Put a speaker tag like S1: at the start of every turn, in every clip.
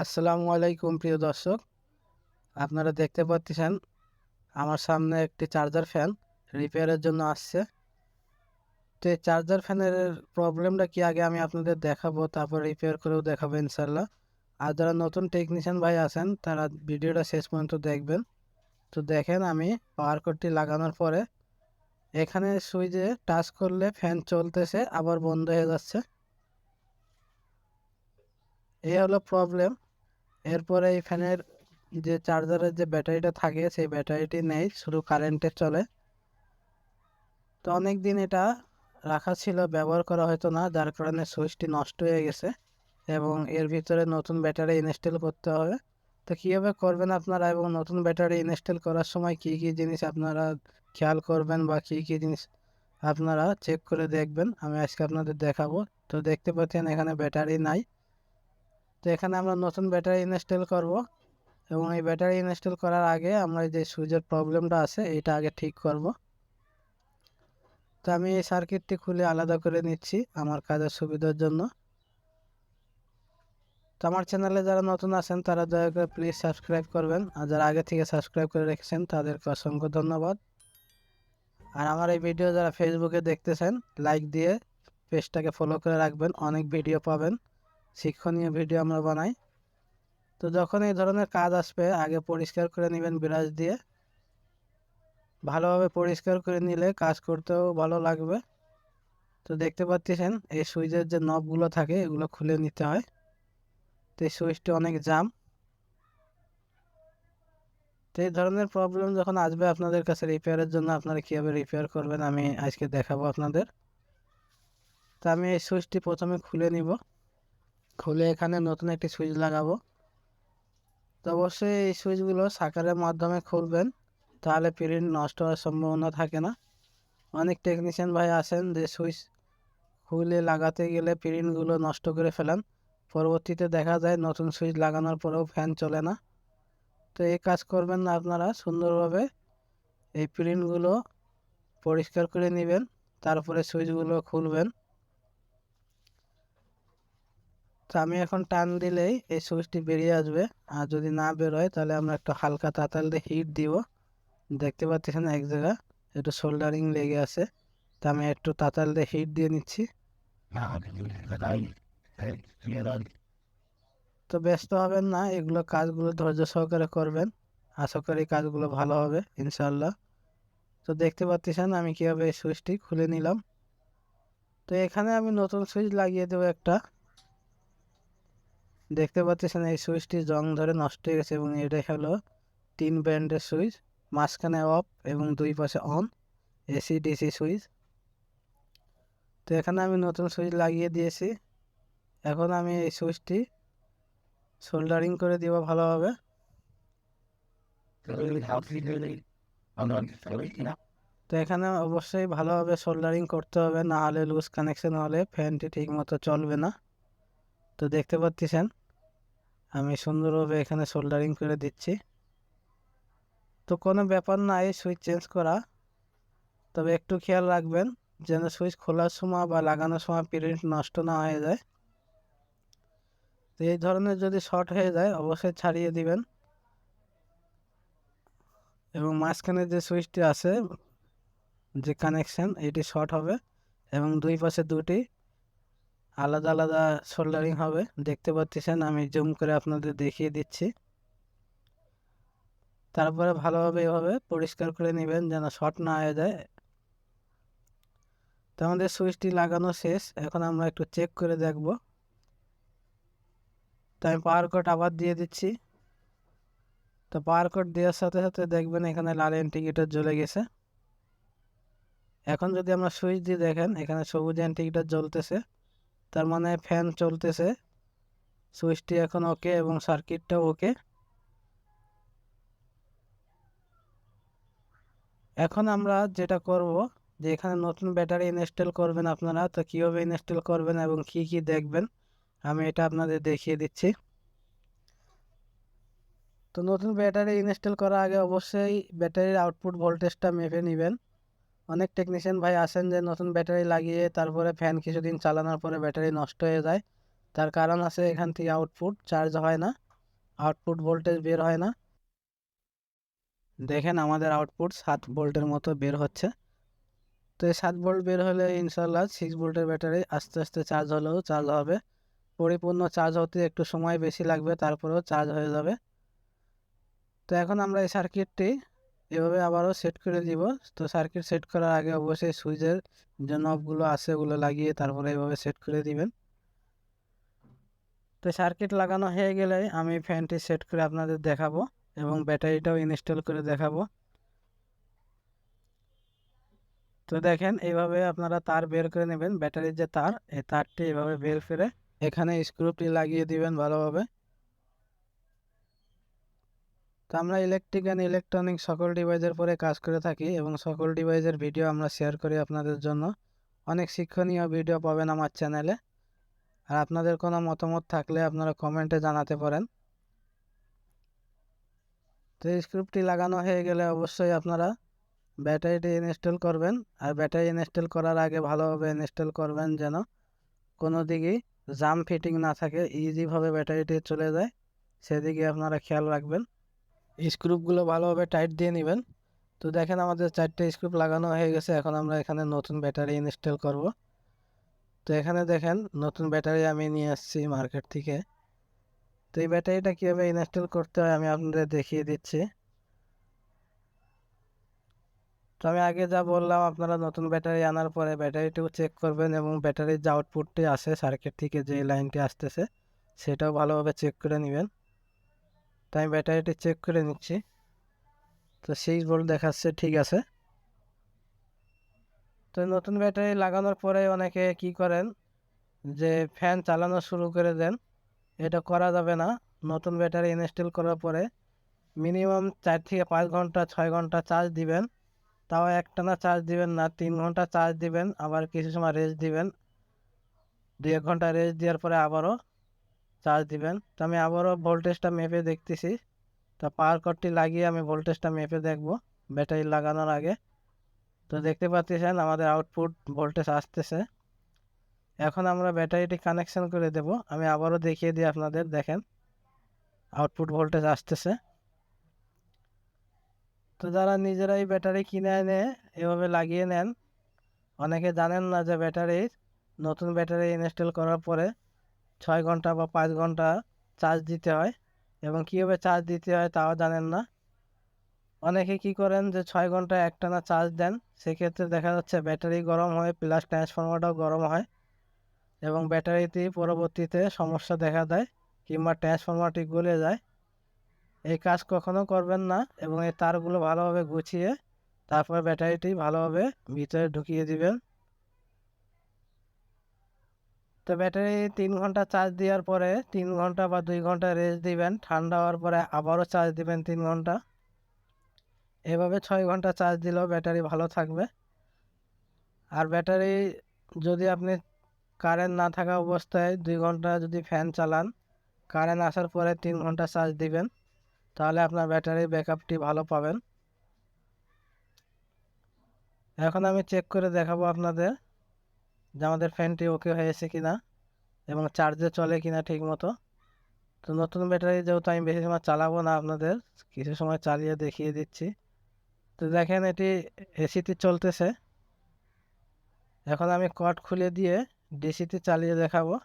S1: আসসালামু আলাইকুম প্রিয় দর্শক, আপনারা দেখতে পাচ্ছেন আমার সামনে একটি চার্জার ফ্যান রিপেয়ারের জন্য আসছে। তো এই চার্জার ফ্যানের প্রবলেমটা কি আগে আমি আপনাদের দেখাবো, তারপর রিপেয়ার করেও দেখাবো ইনশাল্লাহ। আর যারা নতুন টেকনিশিয়ান ভাই আছেন তারা ভিডিওটা শেষ পর্যন্ত দেখবেন। তো দেখেন, আমি পাওয়ার কর্ডটি লাগানোর পরে এখানে সুইচে টাচ করলে ফ্যান চলতেছে, আবার বন্ধ হয়ে যাচ্ছে। এই হলো প্রবলেম। এরপরে এই ফ্যানের যে চার্জারের যে ব্যাটারিটা থাকে সেই ব্যাটারিটি নেই, শুধু কারেন্টে চলে। তো অনেক দিন এটা রাখা ছিল, ব্যবহার করা হতো না, যার কারণে সুইচটি নষ্ট হয়ে গেছে এবং এর ভিতরে নতুন ব্যাটারি ইনস্টল করতে হবে। তো কীভাবে করবেন আপনারা এবং নতুন ব্যাটারি ইনস্টল করার সময় কি কি জিনিস আপনারা খেয়াল করবেন বা কি কি জিনিস আপনারা চেক করে দেখবেন, আমি আজকে আপনাদের দেখাবো। তো দেখতে পাচ্ছেন এখানে ব্যাটারি নাই। তো এখানে আমরা নতুন ব্যাটারি ইনস্টল করব এবং এই ব্যাটারি ইনস্টল করার আগে আমরা যে সুইচের প্রবলেমটা আছে এটা আগে ঠিক করব। তো আমি এই সার্কিটটি খুলে আলাদা করে নিচ্ছি আমার কাজের সুবিধার জন্য। তো আমার চ্যানেলে যারা নতুন আছেন তারা দয়া করে প্লিজ সাবস্ক্রাইব করবেন, আর যারা আগে থেকে সাবস্ক্রাইব করে রেখেছেন তাদেরকে অসংখ্য ধন্যবাদ। আর আমার এই ভিডিও যারা ফেসবুকে দেখতেছেন, লাইক দিয়ে পেজটাকে ফলো করে রাখবেন, অনেক ভিডিও পাবেন, শিক্ষণীয় ভিডিও আমরা বানাই। তো যখন এই ধরনের কাজ আসবে আগে পরিষ্কার করে নেবেন ব্রাশ দিয়ে। ভালোভাবে পরিষ্কার করে নিলে কাজ করতেও ভালো লাগবে। তো দেখতে পাচ্ছেন এই সুইচের যে নবগুলো থাকে এগুলো খুলে নিতে হয়। তো এই সুইচটি অনেক জাম। তো এই ধরনের প্রবলেম যখন আসবে আপনাদের কাছে রিপেয়ারের জন্য, আপনারা কীভাবে রিপেয়ার করবেন আমি আজকে দেখাবো আপনাদের। তো আমি এই সুইচটি প্রথমে খুলে নিব, খুলে এখানে নতুন একটি সুইচ লাগাবো। তো অবশ্যই এই সুইচগুলো সাকারের মাধ্যমে খুলবেন, তাহলে প্রিন্ট নষ্ট হওয়ার সম্ভাবনা থাকে না। অনেক টেকনিশিয়ান ভাই আছেন যে সুইচ খুলে লাগাতে গেলে প্রিন্টগুলো নষ্ট করে ফেলেন, পরবর্তীতে দেখা যায় নতুন সুইচ লাগানোর পরেও ফ্যান চলে না। তো এই কাজ করবেন না, আপনারা সুন্দরভাবে এই প্রিন্টগুলো পরিষ্কার করে নেবেন, তারপরে সুইচগুলো খুলবেন। তো আমি এখন টান দিলেই এই সুইচটি বেরিয়ে আসবে, আর যদি না বেরোয় তাহলে আমরা একটু হালকা তাতাল দিয়ে হিট দিব। দেখতে পাচ্ছেন এক জায়গা একটু সোল্ডারিং লেগে আছে, তো আমি একটু তাতাল দিয়ে হিট দিয়ে নিচ্ছি। তো ব্যস্ত হবেন না, এগুলো কাজগুলো ধৈর্য সহকারে করবেন, আশা করি কাজগুলো ভালো হবে ইনশাল্লাহ। তো দেখতে পাচ্ছেন আমি কীভাবে এই সুইচটি খুলে নিলাম। তো এখানে আমি নতুন সুইচ লাগিয়ে দেবো একটা। দেখতে পাচ্ছেন এই সুইচটি জং ধরে নষ্ট হয়ে গেছে এবং এটা হলো 3 ব্যান্ডের সুইচ, মাঝখানে অফ এবং দুই পাশে অন, এসি ডিসি সুইচ। তো এখানে আমি নতুন সুইচ লাগিয়ে দিয়েছি। এখন আমি এই সুইচটি সোল্ডারিং করে দিব ভালোভাবে। তো এখানে অবশ্যই ভালোভাবে সোল্ডারিং করতে হবে, না হলে লুজ কানেকশন হলে ফ্যানটি ঠিক মতো চলবে না। তো দেখতে পাচ্ছেন আমি সুন্দরভাবে এখানে সোল্ডারিং করে দিচ্ছি। তো কোনো ব্যাপার না এই সুইচ চেঞ্জ করা, তবে একটু খেয়াল রাখবেন যেন সুইচ খোলার সময় বা লাগানোর সময় প্রিন্ট নষ্ট না হয়ে যায়। তো এই ধরনের যদি শর্ট হয়ে যায় অবশ্যই ছাড়িয়ে দিবেন, এবং মাঝখানে যে সুইচটি আছে যে কানেকশন এটি শর্ট হবে এবং দুই পাশে দুটি আলাদা আলাদা সোল্ডারিং হবে। দেখতে পাচ্ছেন আমি জুম করে আপনাদের দেখিয়ে দিচ্ছি। তারপরে ভালোভাবে এভাবে পরিষ্কার করে নেবেন যেন শর্ট না হয়ে যায়। তো আমাদের সুইচটি লাগানো শেষ, এখন আমরা একটু চেক করে দেখব। তো আমি পাওয়ার কট আবার দিয়ে দিচ্ছি। তো পাওয়ার কট দেওয়ার সাথে সাথে দেখবেন এখানে লাল ইন্ডিকেটর জ্বলে গেছে। এখন যদি আমরা সুইচ দিয়ে দেখেন এখানে সবুজ ইন্ডিকেটর জ্বলতেছে, তার মানে ফ্যান চলতেছে। সুইচটি এখন ওকে এবং সার্কিটটাও ওকে। এখন আমরা যেটা করব যে এখানে নতুন ব্যাটারি ইনস্টল করবেন আপনারা, তো কীভাবে ইনস্টল করবেন এবং কি কি দেখবেন আমি এটা আপনাদের দেখিয়ে দিচ্ছি। তো নতুন ব্যাটারি ইনস্টল করার আগে অবশ্যই ব্যাটারির আউটপুট ভোল্টেজটা মেপে নেবেন। অনেক টেকনিশিয়ান ভাই আছেন যে নতুন ব্যাটারি লাগিয়ে তারপরে ফ্যান কিছুদিন চালানোর পরে ব্যাটারি নষ্ট হয়ে যায়, তার কারণ আছে এখান থেকে আউটপুট চার্জ হয় না। আউটপুট ভোল্টেজ বের হয় না। দেখেন আমাদের আউটপুট 7 ভোল্টের মতো বের হচ্ছে। তো এই 7 ভোল্ট বের হলে ইনশাল্লাহ 6 ভোল্টের ব্যাটারি আস্তে আস্তে চার্জ হলেও চার্জ হবে। পরিপূর্ণ চার্জ হতে একটু সময় বেশি লাগবে, তারপরেও চার্জ হয়ে যাবে। তো এখন আমরা এই সার্কিটটি এভাবে আবারও সেট করে দিব। তো সার্কিট সেট করার আগে অবশ্যই সুইচের যে নবগুলো আছে ওগুলো লাগিয়ে তারপরে এভাবে সেট করে দিবেন। তো সার্কিট লাগানো হয়ে গেলে আমি ফ্যানটি সেট করে আপনাদের দেখাবো এবং ব্যাটারিটাও ইনস্টল করে দেখাবো। তো দেখেন এইভাবে আপনারা তার বের করে নেবেন, ব্যাটারির যে তার, এই তারটি এভাবে বের করে এখানে স্ক্রুটি লাগিয়ে দিবেন ভালোভাবে। তো আমরা ইলেকট্রিক অ্যান্ড ইলেকট্রনিক সকল ডিভাইসের পরে কাজ করে থাকি এবং সকল ডিভাইসের ভিডিও আমরা শেয়ার করি আপনাদের জন্য। অনেক শিক্ষণীয় ভিডিও পাবেন আমার চ্যানেলে। আর আপনাদের কোনো মতামত থাকলে আপনারা কমেন্টে জানাতে পারেন। তো স্ক্রুটি লাগানো হয়ে গেলে অবশ্যই আপনারা ব্যাটারিটি ইনস্টল করবেন। আর ব্যাটারি ইনস্টল করার আগে ভালোভাবে ইনস্টল করবেন যেন কোনো দিকেই জাম ফিটিং না থাকে, ইজিভাবে ব্যাটারিটি চলে যায়, সেদিকে আপনারা খেয়াল রাখবেন। স্ক্রুপগুলো ভালোভাবে টাইট দিয়ে নেবেন। তো দেখেন আমাদের 4টে স্ক্রুপ লাগানো হয়ে গেছে। এখন আমরা এখানে নতুন ব্যাটারি ইনস্টল করব। তো এখানে দেখেন নতুন ব্যাটারি আমি নিয়ে আসছি মার্কেট থেকে। তো এই ব্যাটারিটা কীভাবে ইনস্টল করতে হয় আমি আপনাদের দেখিয়ে দিচ্ছি। তো আমি আগে যা বললাম, আপনারা নতুন ব্যাটারি আনার পরে ব্যাটারিটিও চেক করবেন এবং ব্যাটারির যে আউটপুটটি আসে সার্কিট থেকে, যে লাইনটি আসতেছে সেটাও ভালোভাবে চেক করে নেবেন। তো আমি ব্যাটারিটি চেক করে নিচ্ছি। তো 6 ভোল্ট দেখাচ্ছে, ঠিক আছে। তো নতুন ব্যাটারি লাগানোর পরে অনেকে কি করেন যে ফ্যান চালানো শুরু করে দেন, এটা করা যাবে না। নতুন ব্যাটারি ইনস্টল করার পরে মিনিমাম 4 থেকে 5 ঘন্টা 6 ঘন্টা চার্জ দিবেন। তাও একটানা চার্জ দিবেন না, 3 ঘন্টা চার্জ দিবেন, আবার কিছু সময় রেস্ট দিবেন, 2-1 ঘন্টা রেস্ট দেওয়ার পরে আবারও চার্জ দিবেন। তো আমি আবারও ভোল্টেজটা মেপে দেখতেছি। তো পাওয়ার কর্ডটি লাগিয়ে আমি ভোল্টেজটা মেপে দেখব ব্যাটারি লাগানোর আগে। তো দেখতে পাচ্ছেন আমাদের আউটপুট ভোল্টেজ আসতেছে। এখন আমরা ব্যাটারিটি কানেকশন করে দেব। আমি আবারও দেখিয়ে দিই আপনাদের, দেখেন আউটপুট ভোল্টেজ আসতেছে। তো যারা নিজেরাই ব্যাটারি কিনে এনে এভাবে লাগিয়ে নেন, অনেকে জানেন না যে নতুন ব্যাটারি ইনস্টল করার পরে 6 ঘন্টা বা 5 ঘন্টা চার্জ দিতে হয় এবং কীভাবে চার্জ দিতে হয় তাও জানেন না। অনেকে কি করেন যে 6 ঘন্টা একটানা চার্জ দেন, সেক্ষেত্রে দেখা যাচ্ছে ব্যাটারি গরম হয় প্লাস ট্রান্সফরমারটাও গরম হয় এবং ব্যাটারিতে পরবর্তীতে সমস্যা দেখা দেয় কিংবা ট্রান্সফরমারটি গলে যায়। এই কাজ কখনো করবেন না এবং এই তারগুলো ভালোভাবে গুছিয়ে তারপর ব্যাটারিটি ভালোভাবে ভিতরে ঢুকিয়ে দিবেন। তো ব্যাটারি 3 ঘন্টা চার্জ দেওয়ার পরে 3 ঘন্টা বা 2 ঘন্টা রেস্ট দিবেন, ঠান্ডা হওয়ার পরে আবারও চার্জ দিবেন 3 ঘন্টা। এভাবে 6 ঘন্টা চার্জ দিলেও ব্যাটারি ভালো থাকবে। আর ব্যাটারি যদি আপনি কারেন্ট না থাকা অবস্থায় 2 ঘন্টা যদি ফ্যান চালান, কারেন্ট আসার পরে 3 ঘন্টা চার্জ দিবেন, তাহলে আপনার ব্যাটারির ব্যাকআপটি ভালো পাবেন। এখন আমি চেক করে দেখাবো আপনাদের যে আমাদের ফ্যানটি ওকে হয়েছে কিনা এবং চার্জে চলে কিনা ঠিক মতো। তো নতুন ব্যাটারি যেহেতু আমি বেশি সময় চালাবো না, আপনাদের কিছু সময় চালিয়ে দেখিয়ে দিচ্ছি। তো দেখেন এটি এসিতে চলতেছে। এখন আমি কর্ড খুলে দিয়ে ডিসিতে চালিয়ে দেখাবো।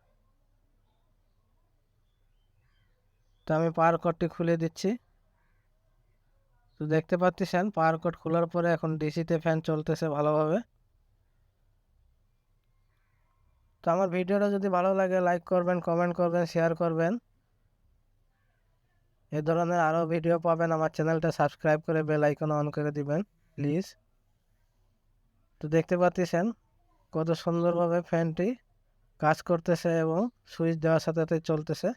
S1: তো আমি পাওয়ার কর্ডটি খুলে দিচ্ছি। তো দেখতে পাচ্ছেন পাওয়ার কর্ড খোলার পরে এখন ডিসিতে ফ্যান চলতেছে ভালোভাবে। তো আমার ভিডিওটা যদি ভালো লাগে লাইক করবেন, কমেন্ট করবেন, শেয়ার করবেন। এ ধরনের আরও ভিডিও পাবেন। আমার চ্যানেলটা সাবস্ক্রাইব করে বেল আইকন অন করে দিবেন প্লিজ। তো দেখতে পাচ্ছেন কত সুন্দরভাবে ফ্যানটি কাজ করতেছে এবং সুইচ দেওয়ার সাথে সাথে চলতেছে।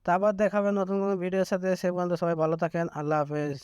S1: তা আবার দেখাবেন নতুন কোনো ভিডিওর সাথে। সে পর্যন্ত সবাই ভালো থাকেন। আল্লাহ হাফেজ।